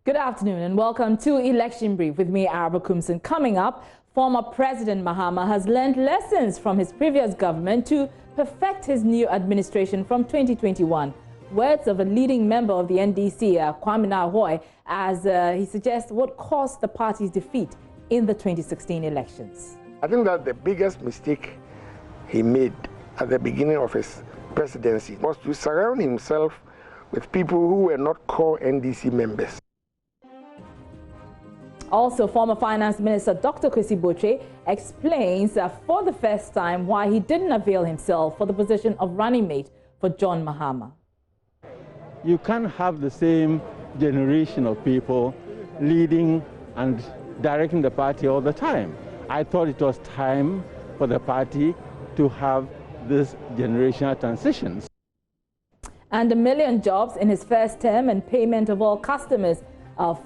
Good afternoon and welcome to Election Brief with me, Araba Kumson. Coming up, former President Mahama has learned lessons from his previous government to perfect his new administration from 2021. Words of a leading member of the NDC, Kwame Ahoy, as he suggests what caused the party's defeat in the 2016 elections. I think that the biggest mistake he made at the beginning of his presidency was to surround himself with people who were not core NDC members. Also, former Finance Minister Dr. Kwesi Botre explains for the first time why he didn't avail himself for the position of running mate for John Mahama. You can't have the same generation of people leading and directing the party all the time. I thought it was time for the party to have this generational transitions. And 1 million jobs in his first term and payment of all customers of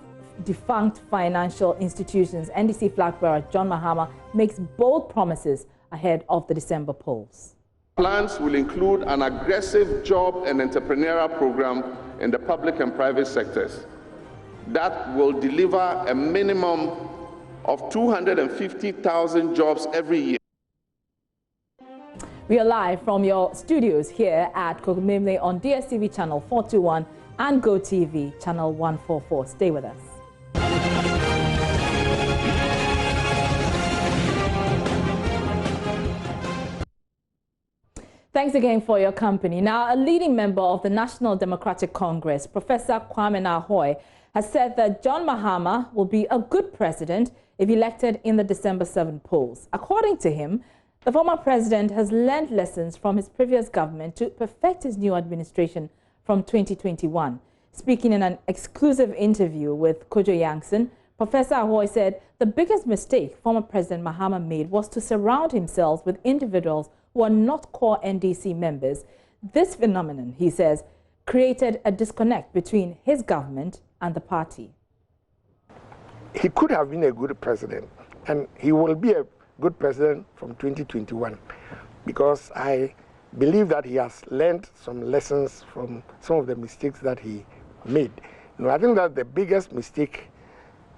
defunct financial institutions. NDC flag bearer John Mahama makes bold promises ahead of the December polls. Plans will include an aggressive job and entrepreneurial program in the public and private sectors that will deliver a minimum of 250,000 jobs every year. We are live from your studios here at Kwame on DSTV channel 421 and GoTV channel 144. Stay with us. Thanks again for your company. Now, a leading member of the National Democratic Congress, Professor Kwame Ahoy, has said that John Mahama will be a good president if elected in the December 7 polls. According to him, the former president has learned lessons from his previous government to perfect his new administration from 2021. Speaking in an exclusive interview with Kojo Yankson, Professor Ahoy said the biggest mistake former President Mahama made was to surround himself with individuals who are not core NDC members. This phenomenon, he says, created a disconnect between his government and the party. He could have been a good president, and he will be a good president from 2021, because I believe that he has learned some lessons from some of the mistakes that he made. I think that the biggest mistake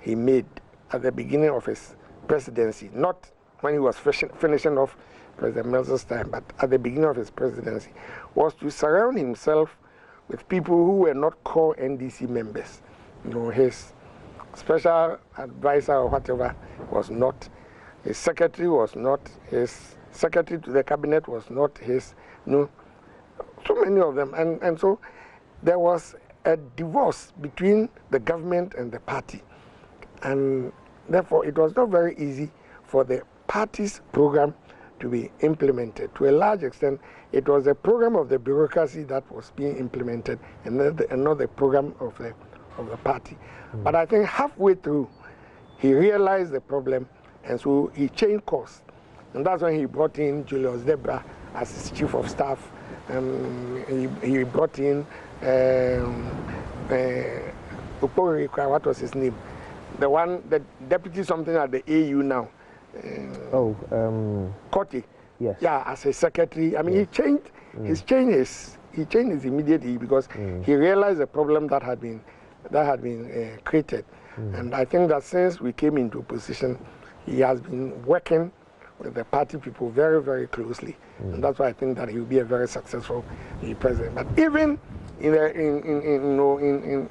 he made at the beginning of his presidency, not when he was finishing off President Mills' time, but at the beginning of his presidency, was to surround himself with people who were not core NDC members. His special advisor or whatever was not, his secretary was not, his secretary to the cabinet was not his, so many of them. And so there was a divorce between the government and the party. And therefore, it was not very easy for the party's program to be implemented. To a large extent, it was a program of the bureaucracy that was being implemented and not the program of the party. But I think halfway through, he realized the problem, and so he changed course. And that's when he brought in Julius Debra as his chief of staff. He brought in what was his name? The deputy something at the AU now. Kotti. Yes. Yeah, as a secretary. I mean, he changed. He changed his immediately because he realized the problem that had been created. And I think that since we came into position, he has been working with the party people very, very closely, and that's why I think that he will be a very successful president. But even in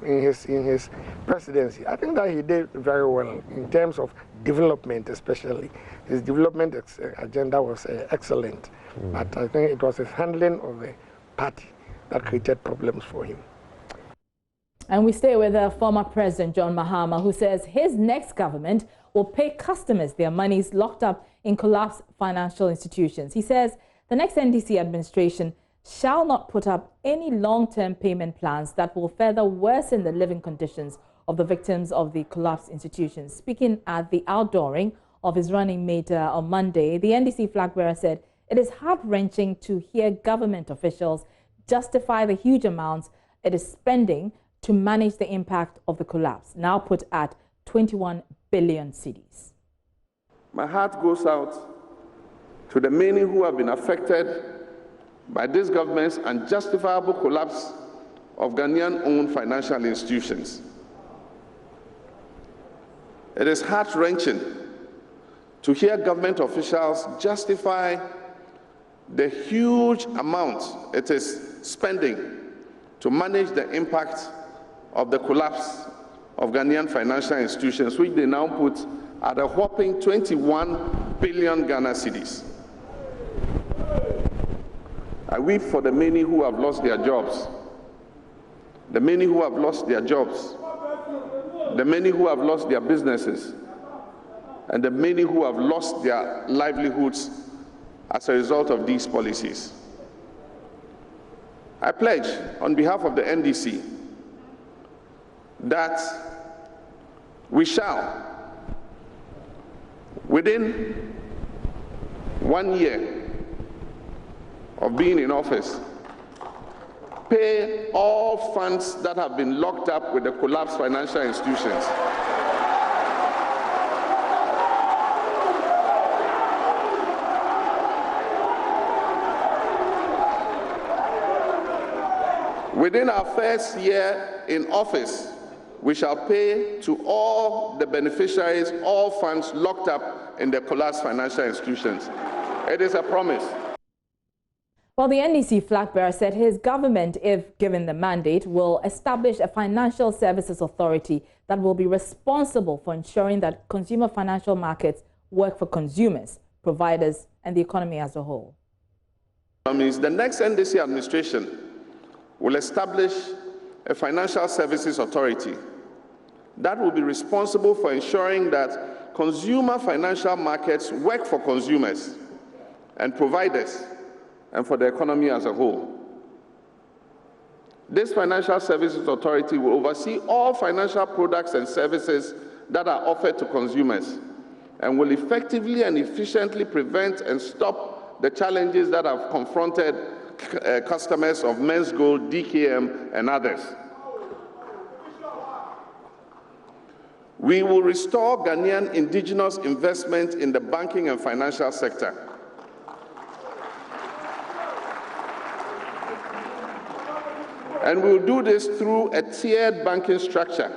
his presidency, I think that he did very well in terms of development, especially. His development agenda was excellent, but I think it was his handling of the party that created problems for him. And we stay with former President John Mahama, who says his next government will pay customers their monies locked up in collapsed financial institutions. He says the next NDC administration shall not put up any long-term payment plans that will further worsen the living conditions of the victims of the collapsed institutions. Speaking at the outdooring of his running mate on Monday, the NDC flag bearer said it is heart-wrenching to hear government officials justify the huge amounts it is spending to manage the impact of the collapse, now put at 21 billion cedis. My heart goes out to the many who have been affected by this government's unjustifiable collapse of Ghanaian-owned financial institutions. It is heart-wrenching to hear government officials justify the huge amount it is spending to manage the impact of the collapse of Ghanaian financial institutions, which they now put at a whopping 21 billion Ghana cedis. I weep for the many who have lost their jobs, the many who have lost their jobs, the many who have lost their businesses, and the many who have lost their livelihoods as a result of these policies. I pledge on behalf of the NDC that we shall, within 1 year of being in office, pay all funds that have been locked up with the collapsed financial institutions. Within our first year in office, we shall pay to all the beneficiaries all funds locked up in the collapsed financial institutions. It is a promise. Well, the NDC flag bearer said his government, if given the mandate, will establish a financial services authority that will be responsible for ensuring that consumer financial markets work for consumers, providers, and the economy as a whole. That means the next NDC administration will establish a financial services authority that will be responsible for ensuring that consumer financial markets work for consumers and providers and for the economy as a whole. This financial services authority will oversee all financial products and services that are offered to consumers and will effectively and efficiently prevent and stop the challenges that have confronted customers of Men's Gold, DKM, and others. We will restore Ghanaian indigenous investment in the banking and financial sector. And we'll do this through a tiered banking structure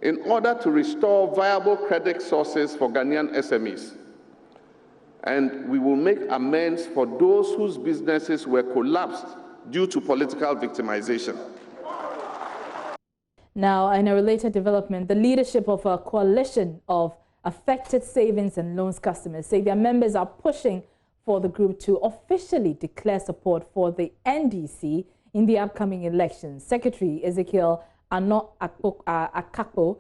in order to restore viable credit sources for Ghanaian SMEs. And we will make amends for those whose businesses were collapsed due to political victimization. Now, in a related development, the leadership of a coalition of affected savings and loans customers say their members are pushing for the group to officially declare support for the NDC in the upcoming elections. Secretary Ezekiel Akakpo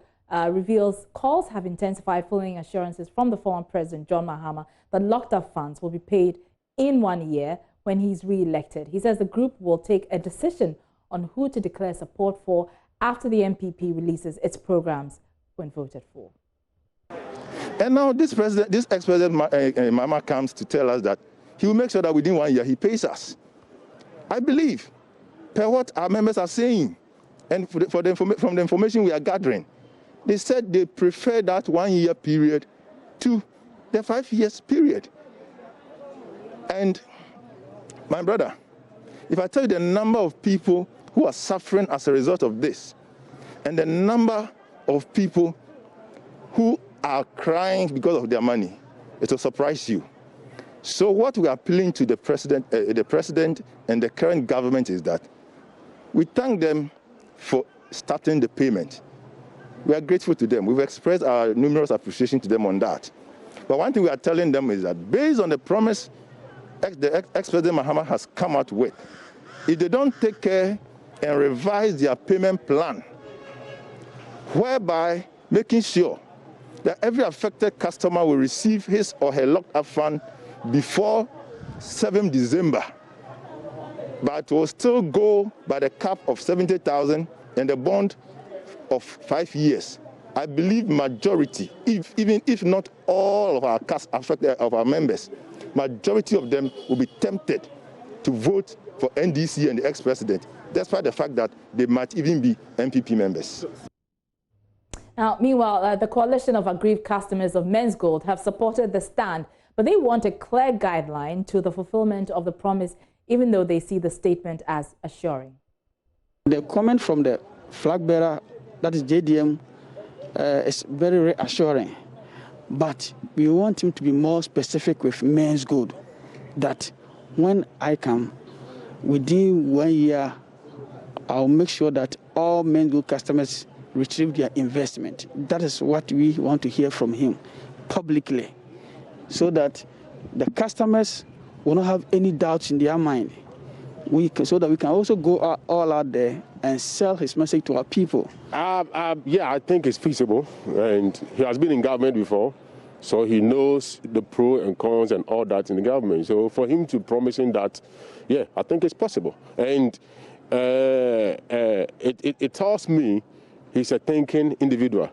reveals calls have intensified following assurances from the former President John Mahama that locked-up funds will be paid in 1 year when he's re-elected. He says the group will take a decision on who to declare support for after the MPP releases its programs when voted for. And now this ex-president Mahama comes to tell us that he will make sure that within 1 year he pays us. I believe, per what our members are saying, and from the information we are gathering, they said they prefer that 1 year period to the 5 years period. And my brother, if I tell you the number of people who are suffering as a result of this, and the number of people who are crying because of their money, it will surprise you. So what we are appealing to the president and the current government is that we thank them for starting the payment. We are grateful to them. We've expressed our numerous appreciation to them on that. But one thing we are telling them is that based on the promise the ex-president Mahama has come out with, if they don't take care and revise their payment plan, whereby making sure that every affected customer will receive his or her locked-up fund before 7 December, but will still go by the cap of 70,000 and the bond of 5 years. I believe majority, even if not all of our members, majority of them will be tempted to vote for NDC and the ex-president, despite the fact that they might even be MPP members. Now, meanwhile, the coalition of aggrieved customers of Men's Gold have supported the stand, but they want a clear guideline to the fulfillment of the promise, even though they see the statement as assuring. The comment from the flag bearer, that is JDM, is very reassuring. But we want him to be more specific with men's good, that when I come, within 1 year, I'll make sure that all men's good customers retrieve their investment. That is what we want to hear from him publicly, so that the customers will not have any doubts in their mind. So that we can also go all out there and sell his message to our people. Yeah, I think it's feasible, and he has been in government before, so he knows the pros and cons and all that in the government. So for him to promising that, yeah, I think it's possible. And it tells me he's a thinking individual,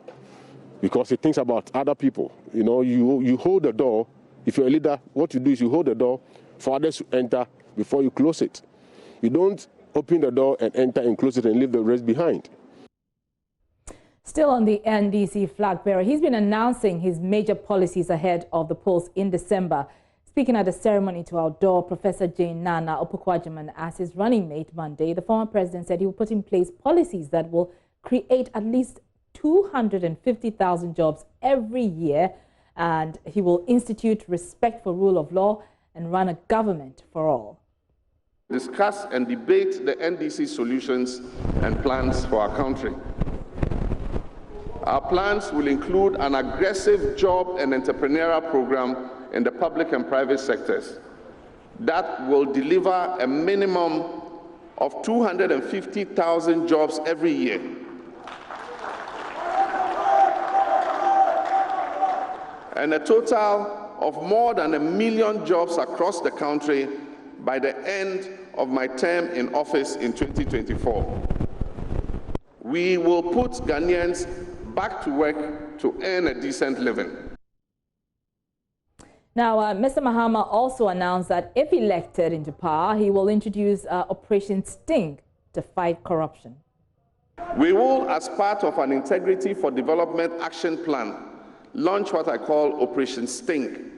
because he thinks about other people. You know, you hold the door. If you're a leader, what you do is you hold the door for others to enter before you close it. You don't open the door and enter and close it and leave the rest behind. Still on the NDC flag bearer, he's been announcing his major policies ahead of the polls in December. Speaking at the ceremony to Addo, Professor Jane Nana Opoku-Agyeman as his running mate Monday, the former president said he will put in place policies that will create at least 250,000 jobs every year, and he will institute respect for rule of law and run a government for all. Discuss and debate the NDC solutions and plans for our country. Our plans will include an aggressive job and entrepreneurial program in the public and private sectors that will deliver a minimum of 250,000 jobs every year. And a total of more than 1 million jobs across the country by the end of my term in office in 2024. We will put Ghanaians back to work to earn a decent living. Now, Mr. Mahama also announced that if elected into power, he will introduce Operation Sting to fight corruption. We will, as part of an Integrity for Development Action Plan, launch what I call Operation Sting.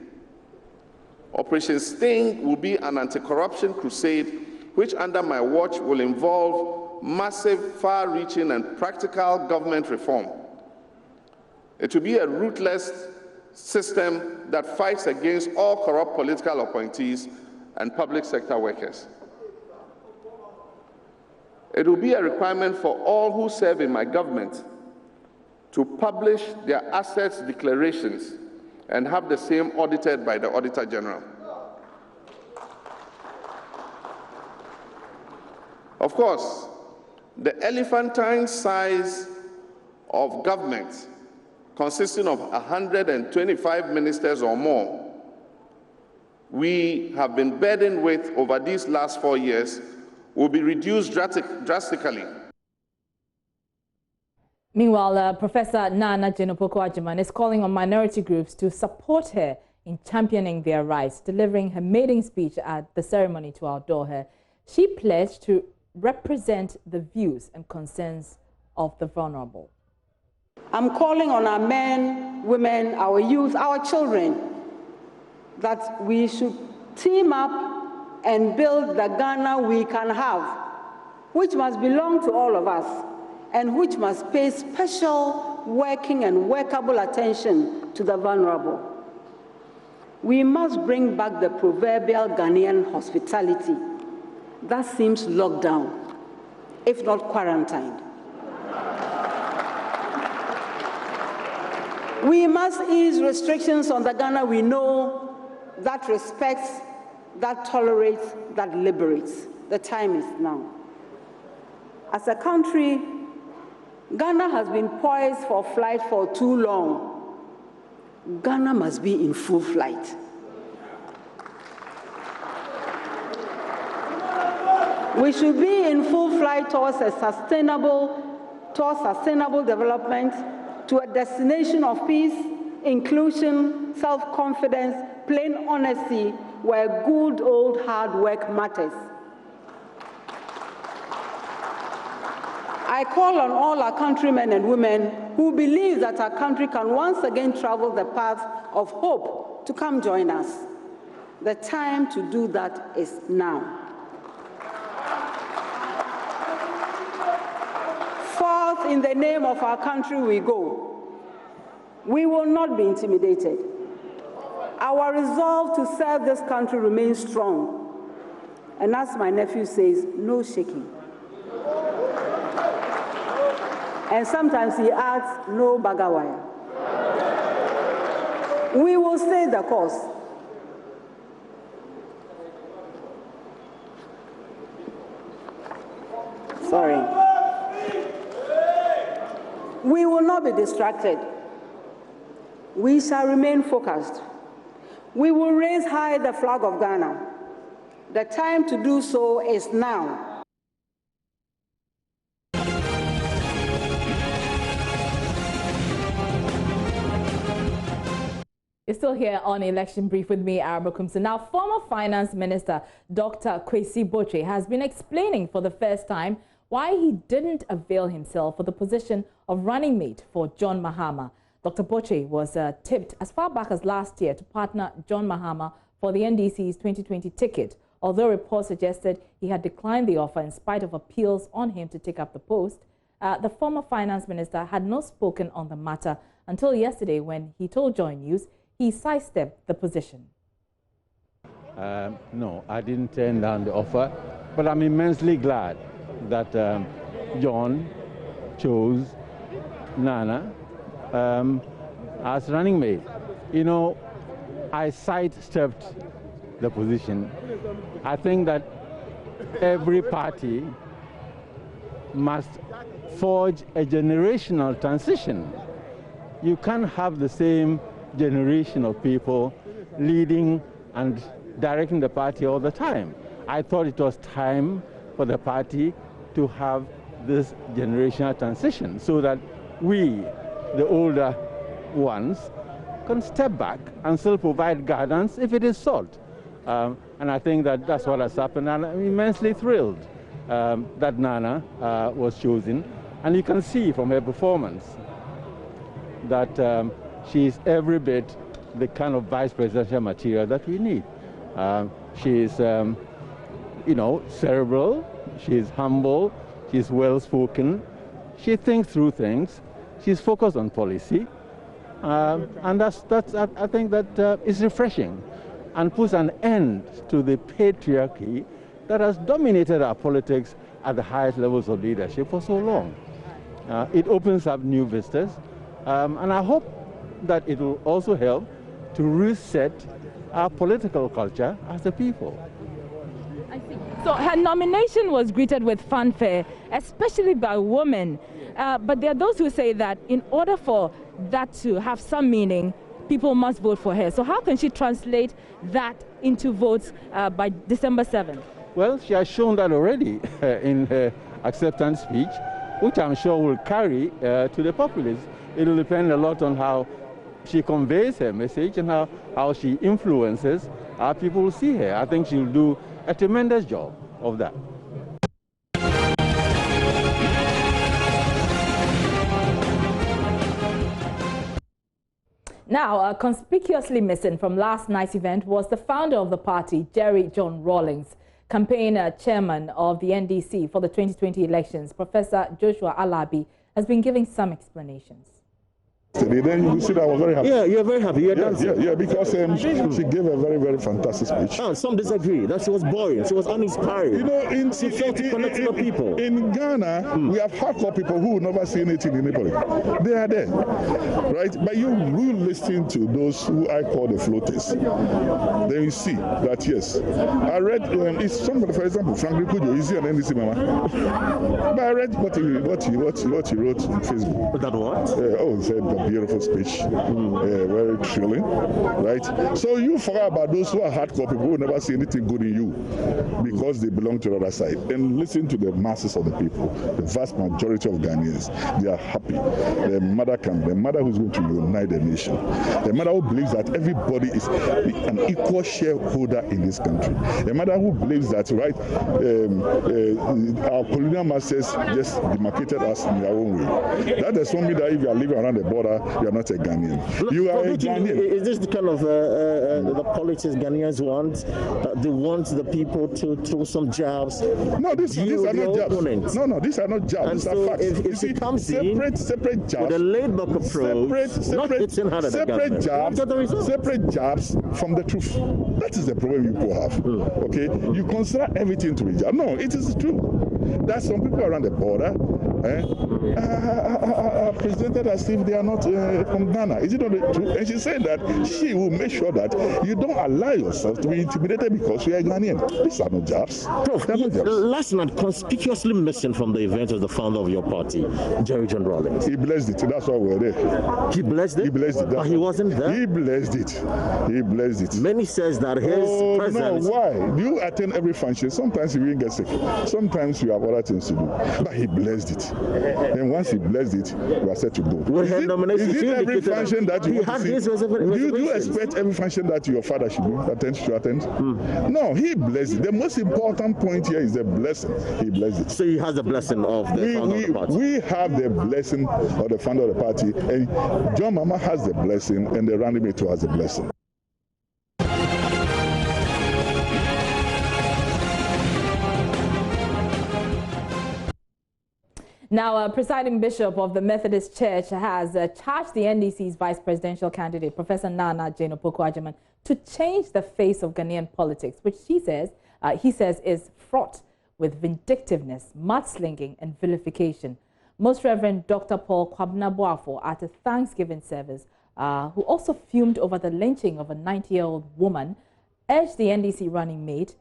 Operation Sting will be an anti-corruption crusade which under my watch will involve massive, far-reaching and practical government reform. It will be a ruthless system that fights against all corrupt political appointees and public sector workers. It will be a requirement for all who serve in my government to publish their assets declarations and have the same audited by the Auditor General. Of course, the elephantine size of government, consisting of 125 ministers or more, we have been burdened with over these last 4 years, will be reduced drastically. Meanwhile, Professor Nana Jane Opoku-Agyeman is calling on minority groups to support her in championing their rights. Delivering her maiden speech at the ceremony to outdoor her, she pledged to represent the views and concerns of the vulnerable. I'm calling on our men, women, our youth, our children, that we should team up and build the Ghana we can have, which must belong to all of us, and which must pay special working and workable attention to the vulnerable. We must bring back the proverbial Ghanaian hospitality that seems locked down, if not quarantined. We must ease restrictions on the Ghana we know, that respects, that tolerates, that liberates. The time is now. As a country, Ghana has been poised for flight for too long. Ghana must be in full flight. We should be in full flight towards sustainable development, to a destination of peace, inclusion, self-confidence, plain honesty, where good old hard work matters. I call on all our countrymen and women who believe that our country can once again travel the path of hope to come join us. The time to do that is now. Forth in the name of our country we go. We will not be intimidated. Our resolve to serve this country remains strong. And as my nephew says, no shaking. And sometimes he adds, no bagawaya. We will stay the course. Sorry. We will not be distracted. We shall remain focused. We will raise high the flag of Ghana. The time to do so is now. You're still here on Election Brief with me, Araba Kumsa. Now, former Finance Minister Dr. Kwesi Botwe has been explaining for the first time why he didn't avail himself for the position of running mate for John Mahama. Dr. Botwe was tipped as far back as last year to partner John Mahama for the NDC's 2020 ticket, although reports suggested he had declined the offer in spite of appeals on him to take up the post. The former Finance Minister had not spoken on the matter until yesterday when he told JoyNews he sidestepped the position. No, I didn't turn down the offer, but I'm immensely glad that John chose Nana as running mate. You know, I sidestepped the position. I think that every party must forge a generational transition. You can't have the same generation of people leading and directing the party all the time. I thought it was time for the party to have this generational transition so that we, the older ones, can step back and still provide guidance if it is sought. And I think that that's what has happened, and I'm immensely thrilled that Nana was chosen. And you can see from her performance that she's every bit the kind of vice presidential material that we need. She's, you know, cerebral, she's humble, she's well-spoken, she thinks through things, she's focused on policy, and I think that is refreshing and puts an end to the patriarchy that has dominated our politics at the highest levels of leadership for so long. It opens up new vistas, and I hope that it will also help to reset our political culture as a people. I see. So her nomination was greeted with fanfare, especially by women. But there are those who say that in order for that to have some meaning, people must vote for her. So how can she translate that into votes by December 7th? Well, she has shown that already in her acceptance speech, which I'm sure will carry to the populace. It will depend a lot on how she conveys her message and how she influences how people will see her. I think she'll do a tremendous job of that. Now, conspicuously missing from last night's event was the founder of the party, Jerry John Rawlings, campaign chairman of the NDC for the 2020 elections. Professor Joshua Alabi has been giving some explanations. Then you see that I was very happy. Yeah, you're very happy. Yeah, because she gave a very, very fantastic speech. Some disagree that she was boring, she was uninspiring. You know, she felt to connect to the people. In Ghana, we have hardcore people who will never see anything in Nepal. They are there, right? But you listen to those who I call the floaters. Then you see that yes, I read it's somebody, for example, Frank Rikujo, is he an NDC mama? But I read what he wrote on Facebook. That what? He said. Beautiful speech, very thrilling, right? So you forget about those who are hardcore people who never see anything good in you because they belong to the other side. And listen to the masses of the people, the vast majority of Ghanaians. They are happy. The mother who's going to unite the nation, the mother who believes that everybody is an equal shareholder in this country, the mother who believes that our colonial masters just demarcated us in their own way. That does not mean that if you are living around the border whatsoever, you are not a Ghanaian. You are a Ghanaian. Is this the kind of the politics Ghanaians want? They want the people to throw some jabs? No, these are not jabs. Opponents. No, these are not jabs. And these so are facts. if she comes separate jabs. With a laid-back approach, separate jabs from the truth. That is the problem you people have. Okay, you consider everything to be jab. No, it is true. There's some people around the border presented as if they are not from Ghana. Is it not true? And she said that she will make sure that you don't allow yourself to be intimidated because you are a Ghanaian. These are not jobs. Prof, last night, conspicuously missing from the event is the founder of your party, Jerry John Rawlings. He blessed it. That's why we're there. He blessed it? He blessed it. But he wasn't there? He blessed it. He blessed it. Many says that his presence... No, why? You attend every function. Sometimes you will get sick. Sometimes you have other things to do. But he blessed it. And once he blessed it, you are set to go. Is it every function that you want to see? Do you expect every function that your father should attend? No, he blessed it. The most important point here is the blessing. He blessed it. So he has the blessing of the founder of the party. We have the blessing of the founder of the party, and John Mahama has the blessing, and the running mate has the blessing. Now, presiding bishop of the Methodist Church has charged the NDC's vice presidential candidate, Professor Nana Jane Opoku-Agyeman, to change the face of Ghanaian politics, which he says is fraught with vindictiveness, mudslinging, and vilification. Most Reverend Dr. Paul Kwame at a Thanksgiving service, who also fumed over the lynching of a 90-year-old woman, urged the NDC running mate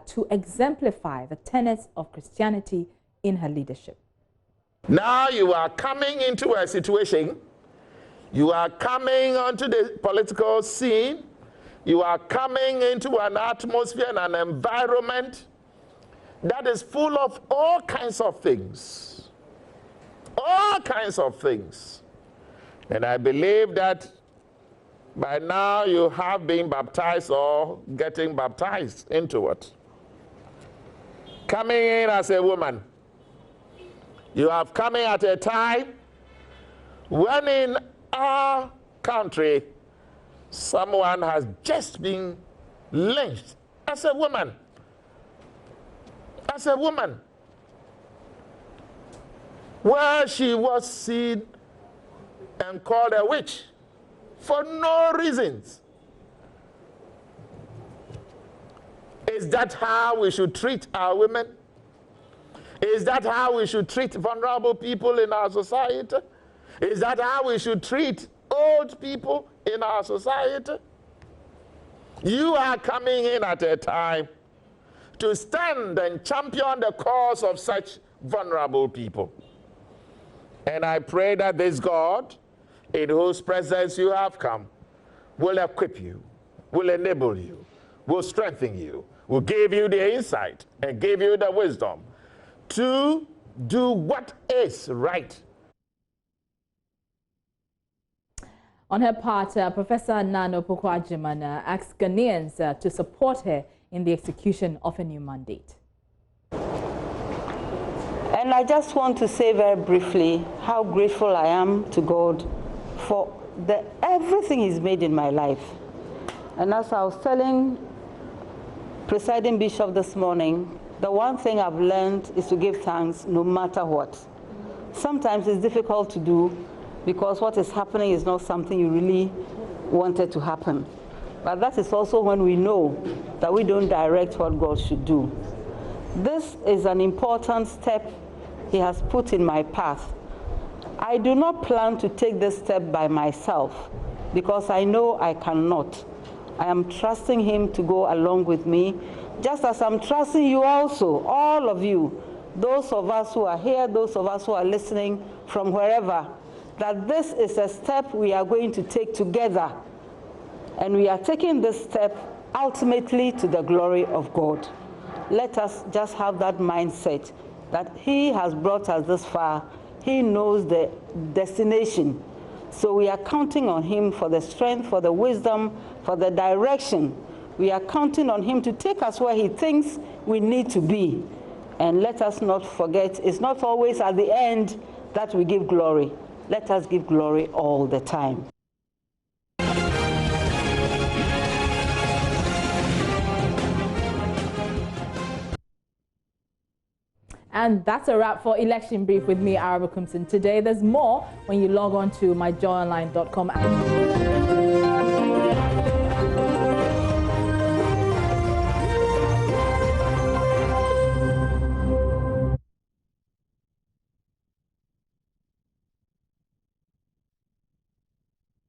to exemplify the tenets of Christianity in her leadership. Now you are coming into a situation, you are coming onto the political scene, you are coming into an atmosphere and an environment that is full of all kinds of things. All kinds of things. And I believe that by now you have been baptized or getting baptized into it. Coming in as a woman. You have come in at a time when in our country someone has just been lynched as a woman. As a woman. Where she was seen and called a witch for no reasons. Is that how we should treat our women? Is that how we should treat vulnerable people in our society? Is that how we should treat old people in our society? You are coming in at a time to stand and champion the cause of such vulnerable people. And I pray that this God, in whose presence you have come, will equip you, will enable you, will strengthen you, will give you the insight and give you the wisdom to do what is right. On her part, Professor Nana Opoku-Agyeman asked Ghanaians to support her in the execution of a new mandate. And I just want to say very briefly how grateful I am to God for everything He's made in my life. And as I was telling Presiding Bishop this morning, the one thing I've learned is to give thanks no matter what. Sometimes it's difficult to do because what is happening is not something you really wanted to happen. But that is also when we know that we don't direct what God should do. This is an important step He has put in my path. I do not plan to take this step by myself because I know I cannot. I am trusting Him to go along with me, just as I'm trusting you also, all of you, those of us who are here, those of us who are listening from wherever, that this is a step we are going to take together. And we are taking this step ultimately to the glory of God. Let us just have that mindset that He has brought us this far. He knows the destination. So we are counting on Him for the strength, for the wisdom, for the direction. We are counting on Him to take us where He thinks we need to be. And let us not forget, it's not always at the end that we give glory. Let us give glory all the time. And that's a wrap for Election Brief with me, Araba Kumsin. Today, there's more when you log on to myjoyonline.com.